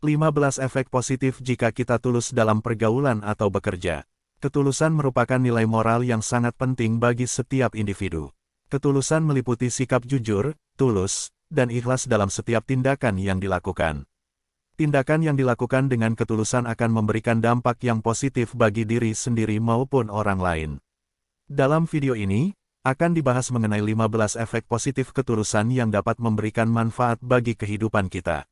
15 efek positif jika kita tulus dalam pergaulan atau bekerja. Ketulusan merupakan nilai moral yang sangat penting bagi setiap individu. Ketulusan meliputi sikap jujur, tulus, dan ikhlas dalam setiap tindakan yang dilakukan. Tindakan yang dilakukan dengan ketulusan akan memberikan dampak yang positif bagi diri sendiri maupun orang lain. Dalam video ini, akan dibahas mengenai 15 efek positif ketulusan yang dapat memberikan manfaat bagi kehidupan kita.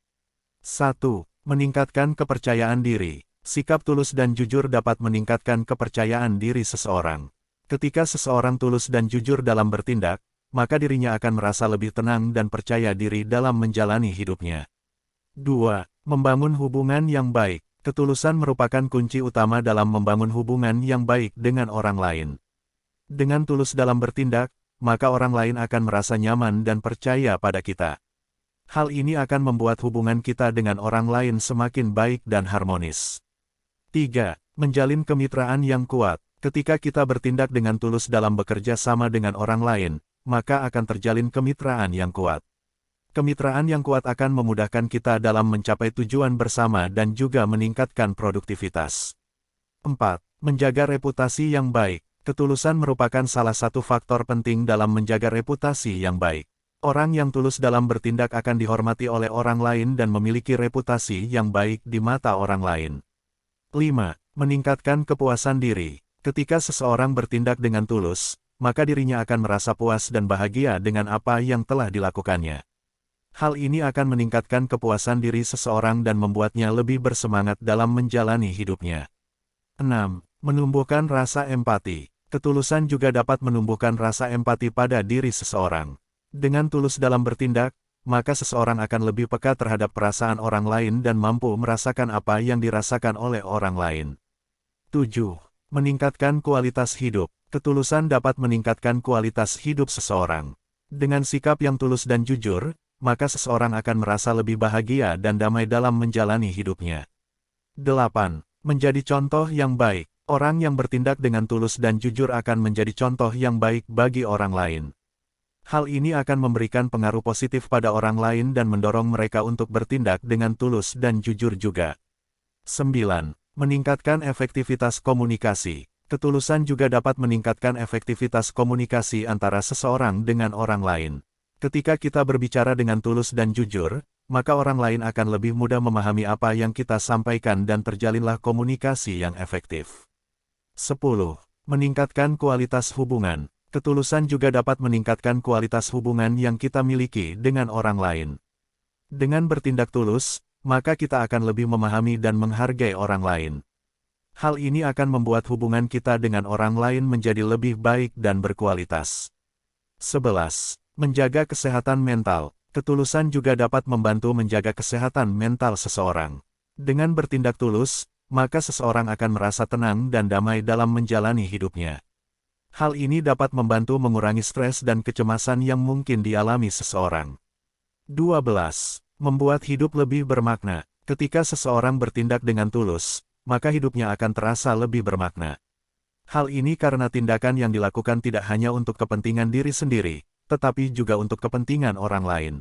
1. Meningkatkan kepercayaan diri. Sikap tulus dan jujur dapat meningkatkan kepercayaan diri seseorang. Ketika seseorang tulus dan jujur dalam bertindak, maka dirinya akan merasa lebih tenang dan percaya diri dalam menjalani hidupnya. 2. Membangun hubungan yang baik. Ketulusan merupakan kunci utama dalam membangun hubungan yang baik dengan orang lain. Dengan tulus dalam bertindak, maka orang lain akan merasa nyaman dan percaya pada kita. Hal ini akan membuat hubungan kita dengan orang lain semakin baik dan harmonis. 3. Menjalin kemitraan yang kuat. Ketika kita bertindak dengan tulus dalam bekerja sama dengan orang lain, maka akan terjalin kemitraan yang kuat. Kemitraan yang kuat akan memudahkan kita dalam mencapai tujuan bersama dan juga meningkatkan produktivitas. 4. Menjaga reputasi yang baik. Ketulusan merupakan salah satu faktor penting dalam menjaga reputasi yang baik. Orang yang tulus dalam bertindak akan dihormati oleh orang lain dan memiliki reputasi yang baik di mata orang lain. 5. Meningkatkan kepuasan diri. Ketika seseorang bertindak dengan tulus, maka dirinya akan merasa puas dan bahagia dengan apa yang telah dilakukannya. Hal ini akan meningkatkan kepuasan diri seseorang dan membuatnya lebih bersemangat dalam menjalani hidupnya. 6. Menumbuhkan rasa empati. Ketulusan juga dapat menumbuhkan rasa empati pada diri seseorang. Dengan tulus dalam bertindak, maka seseorang akan lebih peka terhadap perasaan orang lain dan mampu merasakan apa yang dirasakan oleh orang lain. 7. Meningkatkan kualitas hidup. Ketulusan dapat meningkatkan kualitas hidup seseorang. Dengan sikap yang tulus dan jujur, maka seseorang akan merasa lebih bahagia dan damai dalam menjalani hidupnya. 8. Menjadi contoh yang baik. Orang yang bertindak dengan tulus dan jujur akan menjadi contoh yang baik bagi orang lain. Hal ini akan memberikan pengaruh positif pada orang lain dan mendorong mereka untuk bertindak dengan tulus dan jujur juga. 9. Meningkatkan efektivitas komunikasi. Ketulusan juga dapat meningkatkan efektivitas komunikasi antara seseorang dengan orang lain. Ketika kita berbicara dengan tulus dan jujur, maka orang lain akan lebih mudah memahami apa yang kita sampaikan dan terjalinlah komunikasi yang efektif. 10. Meningkatkan kualitas hubungan. Ketulusan juga dapat meningkatkan kualitas hubungan yang kita miliki dengan orang lain. Dengan bertindak tulus, maka kita akan lebih memahami dan menghargai orang lain. Hal ini akan membuat hubungan kita dengan orang lain menjadi lebih baik dan berkualitas. 11. Menjaga kesehatan mental. Ketulusan juga dapat membantu menjaga kesehatan mental seseorang. Dengan bertindak tulus, maka seseorang akan merasa tenang dan damai dalam menjalani hidupnya. Hal ini dapat membantu mengurangi stres dan kecemasan yang mungkin dialami seseorang. 12. Membuat hidup lebih bermakna. Ketika seseorang bertindak dengan tulus, maka hidupnya akan terasa lebih bermakna. Hal ini karena tindakan yang dilakukan tidak hanya untuk kepentingan diri sendiri, tetapi juga untuk kepentingan orang lain.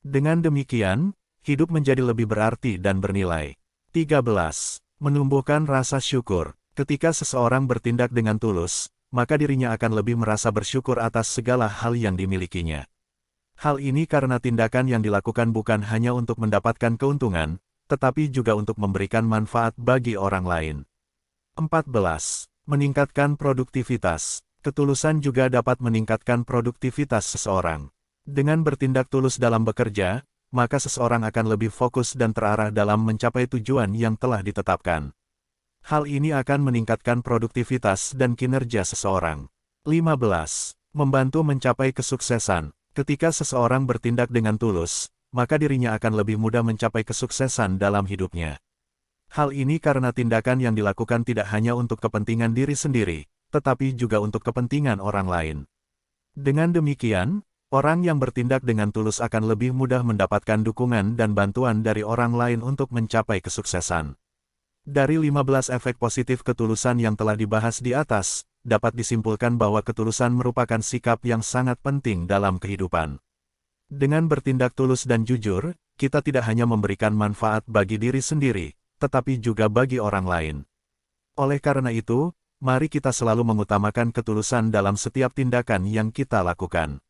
Dengan demikian, hidup menjadi lebih berarti dan bernilai. 13. Menumbuhkan rasa syukur. Ketika seseorang bertindak dengan tulus, maka dirinya akan lebih merasa bersyukur atas segala hal yang dimilikinya. Hal ini karena tindakan yang dilakukan bukan hanya untuk mendapatkan keuntungan, tetapi juga untuk memberikan manfaat bagi orang lain. 14. Meningkatkan produktivitas. Ketulusan juga dapat meningkatkan produktivitas seseorang. Dengan bertindak tulus dalam bekerja, maka seseorang akan lebih fokus dan terarah dalam mencapai tujuan yang telah ditetapkan. Hal ini akan meningkatkan produktivitas dan kinerja seseorang. 15. Membantu mencapai kesuksesan. Ketika seseorang bertindak dengan tulus, maka dirinya akan lebih mudah mencapai kesuksesan dalam hidupnya. Hal ini karena tindakan yang dilakukan tidak hanya untuk kepentingan diri sendiri, tetapi juga untuk kepentingan orang lain. Dengan demikian, orang yang bertindak dengan tulus akan lebih mudah mendapatkan dukungan dan bantuan dari orang lain untuk mencapai kesuksesan. Dari 15 efek positif ketulusan yang telah dibahas di atas, dapat disimpulkan bahwa ketulusan merupakan sikap yang sangat penting dalam kehidupan. Dengan bertindak tulus dan jujur, kita tidak hanya memberikan manfaat bagi diri sendiri, tetapi juga bagi orang lain. Oleh karena itu, mari kita selalu mengutamakan ketulusan dalam setiap tindakan yang kita lakukan.